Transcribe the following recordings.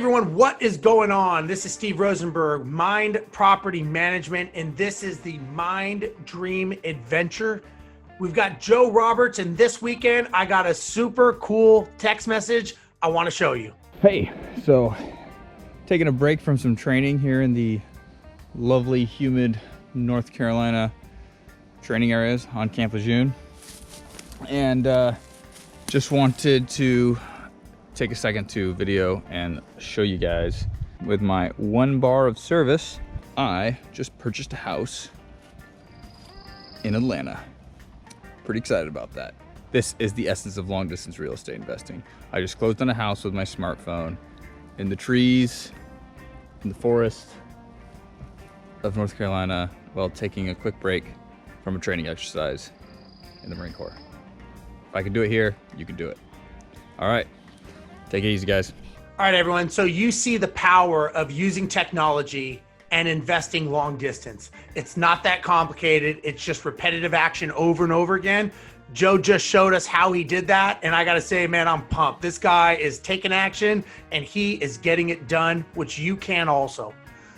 everyone, what is going on? This is Steve Rozenberg, Mind Property Management, and this is the Mind Dream Adventure. We've got Joe Roberts, and this weekend I got a super cool text message I want to show you. Hey, so taking a break from some training here in the lovely, humid North Carolina training areas on Camp Lejeune, and just wanted to take a second to video and show you guys with my 1 bar of service. I just purchased a house in Atlanta. Pretty excited about that. This is the essence of long distance real estate investing. I just closed on a house with my smartphone in the trees, in the forest of North Carolina, while taking a quick break from a training exercise in the Marine Corps. If I can do it here, you can do it. All right. Take it easy, guys. All right, everyone. So you see the power of using technology and investing long distance. It's not that complicated. It's just repetitive action over and over again. Joe just showed us how he did that. And I got to say, man, I'm pumped. This guy is taking action and he is getting it done, which you can also.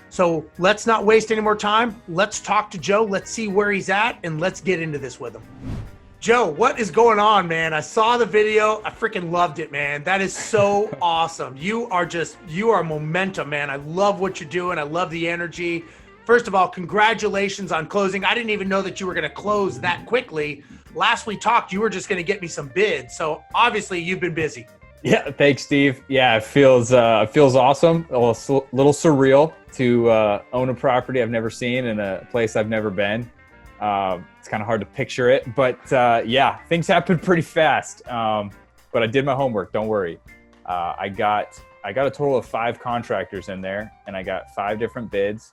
So let's not waste any more time. Let's talk to Joe. Let's see where he's at and let's get into this with him. Joe, what is going on, man? I saw the video. I freaking loved it, man. That is so awesome. You are momentum, man. I love what you're doing. I love the energy. First of all, congratulations on closing. I didn't even know that you were going to close that quickly. Last we talked, you were just going to get me some bids. So obviously you've been busy. Yeah, thanks, Steve. Yeah, it feels awesome. A little surreal to own a property I've never seen in a place I've never been. It's kind of hard to picture it, but yeah, things happen pretty fast. But I did my homework. Don't worry. I got a total of 5 contractors in there, and I got 5 different bids.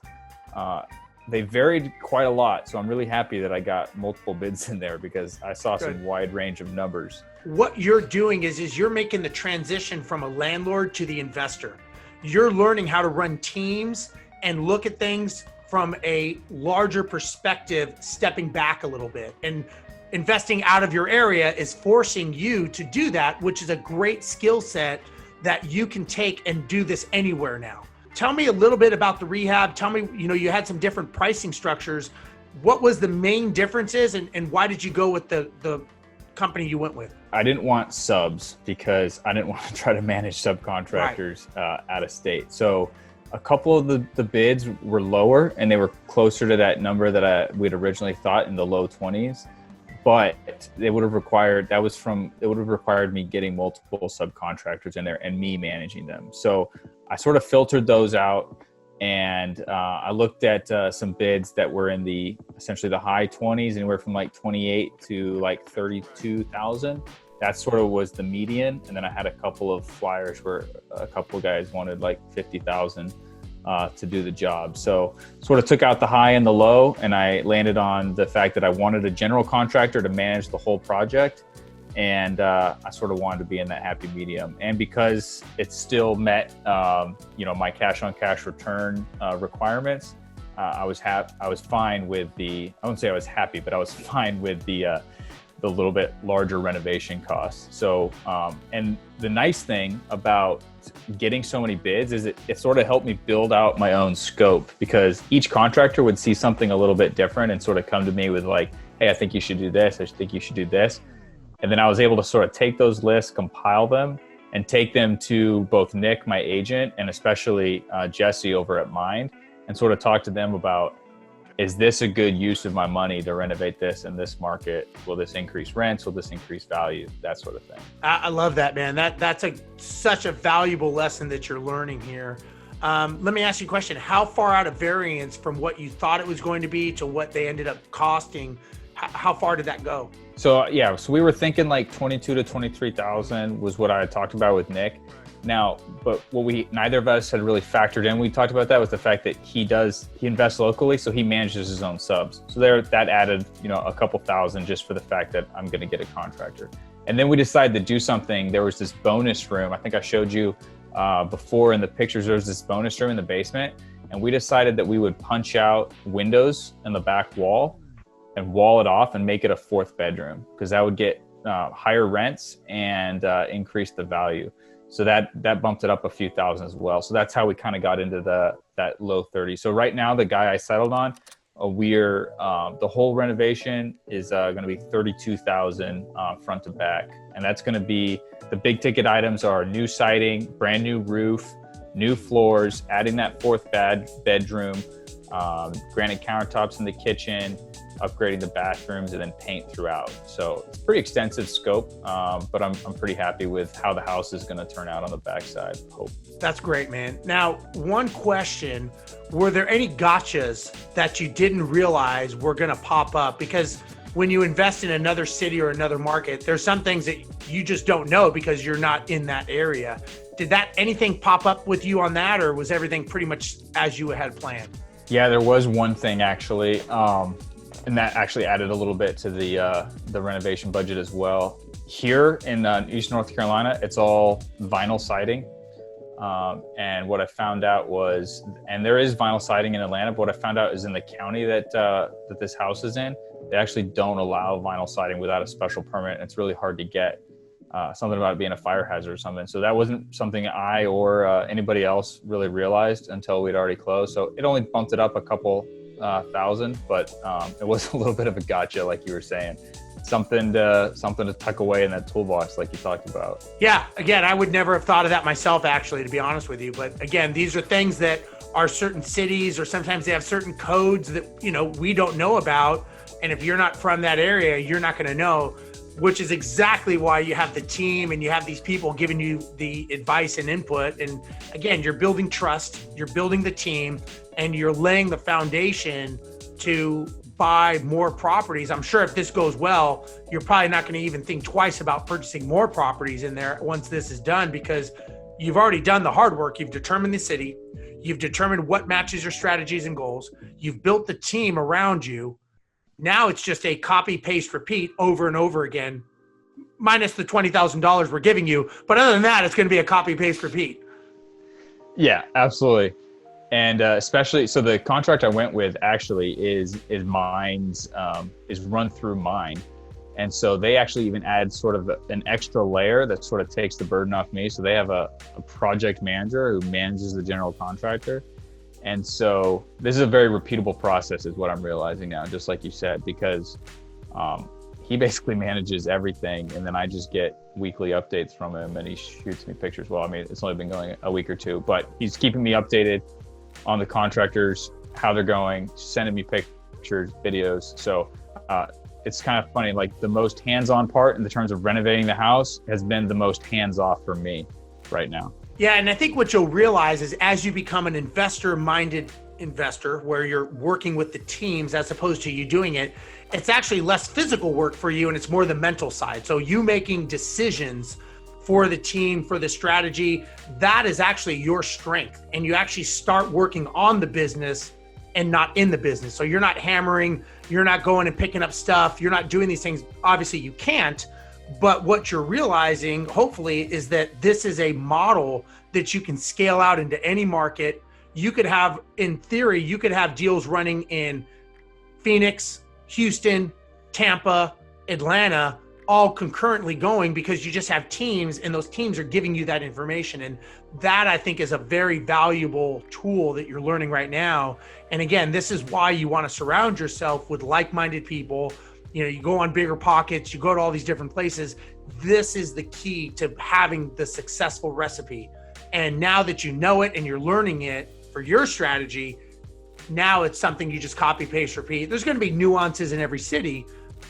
They varied quite a lot, so I'm really happy that I got multiple bids in there because I saw some wide range of numbers. What you're doing is you're making the transition from a landlord to the investor. You're learning how to run teams and look at things from a larger perspective, stepping back a little bit. And investing out of your area is forcing you to do that, which is a great skill set that you can take and do this anywhere now. Tell me a little bit about the rehab. Tell me, you had some different pricing structures. What was the main differences and why did you go with the company you went with? I didn't want subs because I didn't want to try to manage subcontractors out of state. So a couple of the bids were lower and they were closer to that number that we'd originally thought in the low 20s, but it would have required me getting multiple subcontractors in there and me managing them. So I sort of filtered those out and I looked at some bids that were in essentially the high 20s, anywhere from like 28 to like 32,000. That sort of was the median. And then I had a couple of flyers where a couple of guys wanted like 50,000 to do the job. So sort of took out the high and the low, and I landed on the fact that I wanted a general contractor to manage the whole project. And I sort of wanted to be in that happy medium. And because it still met, my cash on cash return requirements, I was fine with I wouldn't say I was happy, but I was fine with the little bit larger renovation costs. So, and the nice thing about getting so many bids is it sort of helped me build out my own scope, because each contractor would see something a little bit different and sort of come to me with like, hey, I think you should do this. I think you should do this. And then I was able to sort of take those lists, compile them, and take them to both Nick, my agent, and especially Jesse over at Mind, and sort of talk to them about, is this a good use of my money to renovate this in this market? Will this increase rents? Will this increase value? That sort of thing. I love that, man. That's such a valuable lesson that you're learning here. Let me ask you a question. How far out of variance from what you thought it was going to be to what they ended up costing, how far did that go? So yeah, so we were thinking like 22 to 23,000 was what I had talked about with Nick. Now, but what neither of us had really factored in, we talked about that, was the fact that he invests locally, so he manages his own subs. So that added, a couple thousand just for the fact that I'm going to get a contractor. And then we decided to do something. There was this bonus room. I think I showed you before in the pictures, there was this bonus room in the basement, and we decided that we would punch out windows in the back wall and wall it off and make it a 4th bedroom, because that would get higher rents and increase the value. So that bumped it up a few thousand as well. So that's how we kind of got into that low 30. So right now, the guy I settled on, the whole renovation is going to be 32,000 front to back, and that's going to be the big ticket items are new siding, brand new roof, new floors, adding that fourth bedroom, granite countertops in the kitchen, upgrading the bathrooms, and then paint throughout. So it's a pretty extensive scope, but I'm pretty happy with how the house is going to turn out on the backside. Hope. That's great, man. Now, one question, were there any gotchas that you didn't realize were going to pop up? Because when you invest in another city or another market, there's some things that you just don't know because you're not in that area. Did anything pop up with you on that, or was everything pretty much as you had planned? Yeah, there was one thing actually, and that actually added a little bit to the renovation budget as well. Here in East North Carolina, it's all vinyl siding. And what I found out was, and there is vinyl siding in Atlanta, but what I found out is in the county that this house is in, they actually don't allow vinyl siding without a special permit. And it's really hard to get. Something about it being a fire hazard or something. So that wasn't something I or anybody else really realized until we'd already closed. So it only bumped it up a couple thousand, but it was a little bit of a gotcha, like you were saying. Something to tuck away in that toolbox, like you talked about. Yeah, again, I would never have thought of that myself, actually, to be honest with you. But again, these are things that are certain cities, or sometimes they have certain codes that, we don't know about. And if you're not from that area, you're not going to know, which is exactly why you have the team and you have these people giving you the advice and input. And again, you're building trust, you're building the team, and you're laying the foundation to buy more properties. I'm sure if this goes well, you're probably not going to even think twice about purchasing more properties in there once this is done, because you've already done the hard work. You've determined the city, you've determined what matches your strategies and goals, you've built the team around you. Now it's just a copy, paste, repeat over and over again, minus the $20,000 we're giving you. But other than that, it's going to be a copy, paste, repeat. Yeah, absolutely. And especially, so the contract I went with actually is mine's, is run through mine. And so they actually even add sort of an extra layer that sort of takes the burden off me. So they have a project manager who manages the general contractor. And so this is a very repeatable process is what I'm realizing now, just like you said, because he basically manages everything. And then I just get weekly updates from him and he shoots me pictures. Well, I mean, it's only been going a week or two, but he's keeping me updated on the contractors, how they're going, sending me pictures, videos. So it's kind of funny, like the most hands-on part in the terms of renovating the house has been the most hands-off for me right now. Yeah, and I think what you'll realize is as you become an investor-minded investor, where you're working with the teams as opposed to you doing it, it's actually less physical work for you and it's more the mental side. So you making decisions for the team, for the strategy, that is actually your strength. And you actually start working on the business and not in the business. So you're not hammering, you're not going and picking up stuff, you're not doing these things. Obviously you can't, but what you're realizing, hopefully, is that this is a model that you can scale out into any market. You could have, in theory, you could have deals running in Phoenix, Houston, Tampa, Atlanta, all concurrently going because you just have teams and those teams are giving you that information. And that, I think, is a very valuable tool that you're learning right now. And again, this is why you want to surround yourself with like-minded people. You go on BiggerPockets, you go to all these different places. This is the key to having the successful recipe. And now that you know it and you're learning it for your strategy, now it's something you just copy, paste, repeat. There's going to be nuances in every city,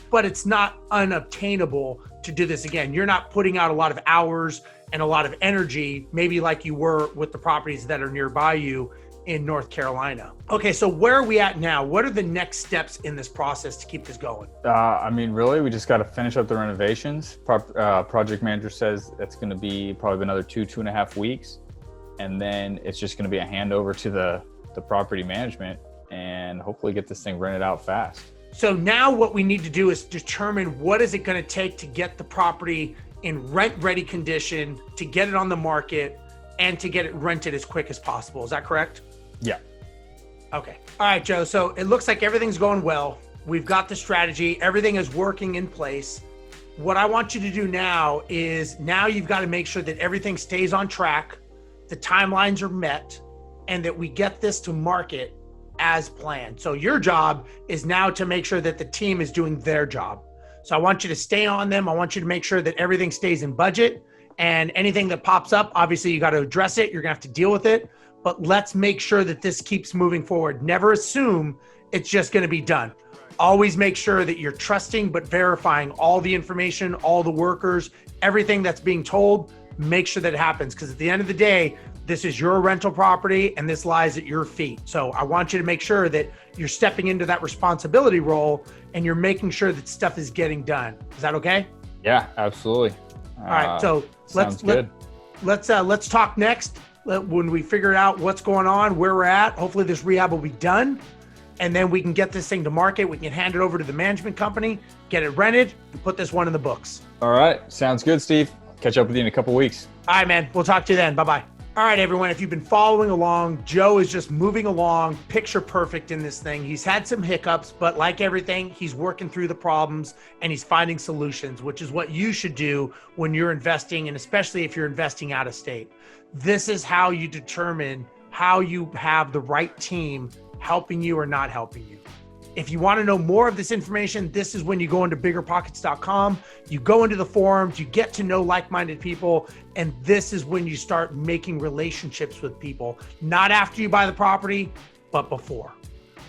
but it's not unobtainable to do this again. You're not putting out a lot of hours and a lot of energy, maybe like you were with the properties that are nearby you in North Carolina. Okay, so where are we at now? What are the next steps in this process to keep this going? I mean, really, we just got to finish up the renovations. Project manager says that's going to be probably another 2.5 weeks. And then it's just going to be a handover to the property management and hopefully get this thing rented out fast. So now what we need to do is determine what is it going to take to get the property in rent-ready condition, to get it on the market, and to get it rented as quick as possible. Is that correct? Yeah. Okay. All right, Joe. So it looks like everything's going well. We've got the strategy. Everything is working in place. What I want you to do now is you've got to make sure that everything stays on track, the timelines are met, and that we get this to market as planned. So your job is now to make sure that the team is doing their job. So I want you to stay on them. I want you to make sure that everything stays in budget, and anything that pops up, obviously you got to address it. You're gonna have to deal with it, but let's make sure that this keeps moving forward. Never assume it's just gonna be done. Always make sure that you're trusting but verifying all the information, all the workers, everything that's being told. Make sure that it happens, because at the end of the day, this is your rental property and this lies at your feet. So I want you to make sure that you're stepping into that responsibility role and you're making sure that stuff is getting done. Is that okay? Yeah, absolutely. All right. So sounds good. Let's talk next when we figure out what's going on, where we're at. Hopefully this rehab will be done, and then we can get this thing to market. We can hand it over to the management company, get it rented, and put this one in the books. All right. Sounds good, Steve. Catch up with you in a couple weeks. All right, man. We'll talk to you then. Bye-bye. All right, everyone. If you've been following along, Joe is just moving along, picture perfect in this thing. He's had some hiccups, but like everything, he's working through the problems and he's finding solutions, which is what you should do when you're investing, and especially if you're investing out of state. This is how you determine how you have the right team helping you or not helping you. If you want to know more of this information, this is when you go into BiggerPockets.com, you go into the forums, you get to know like-minded people, and this is when you start making relationships with people, not after you buy the property, but before.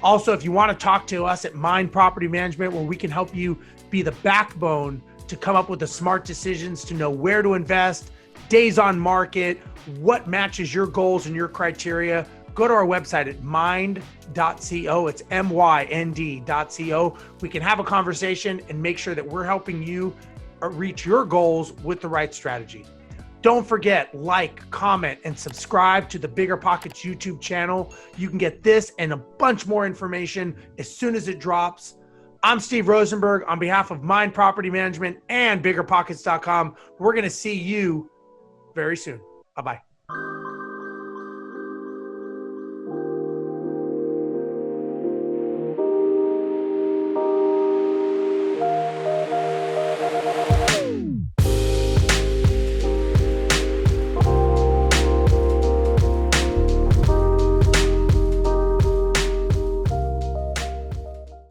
Also, if you want to talk to us at Mynd Property Management, where we can help you be the backbone to come up with the smart decisions to know where to invest, days on market, what matches your goals and your criteria, go to our website at mind.co. It's MYND.co. We can have a conversation and make sure that we're helping you reach your goals with the right strategy. Don't forget, like, comment, and subscribe to the Bigger Pockets YouTube channel. You can get this and a bunch more information as soon as it drops. I'm Steve Rozenberg on behalf of Mynd Property Management and BiggerPockets.com. We're going to see you very soon. Bye-bye.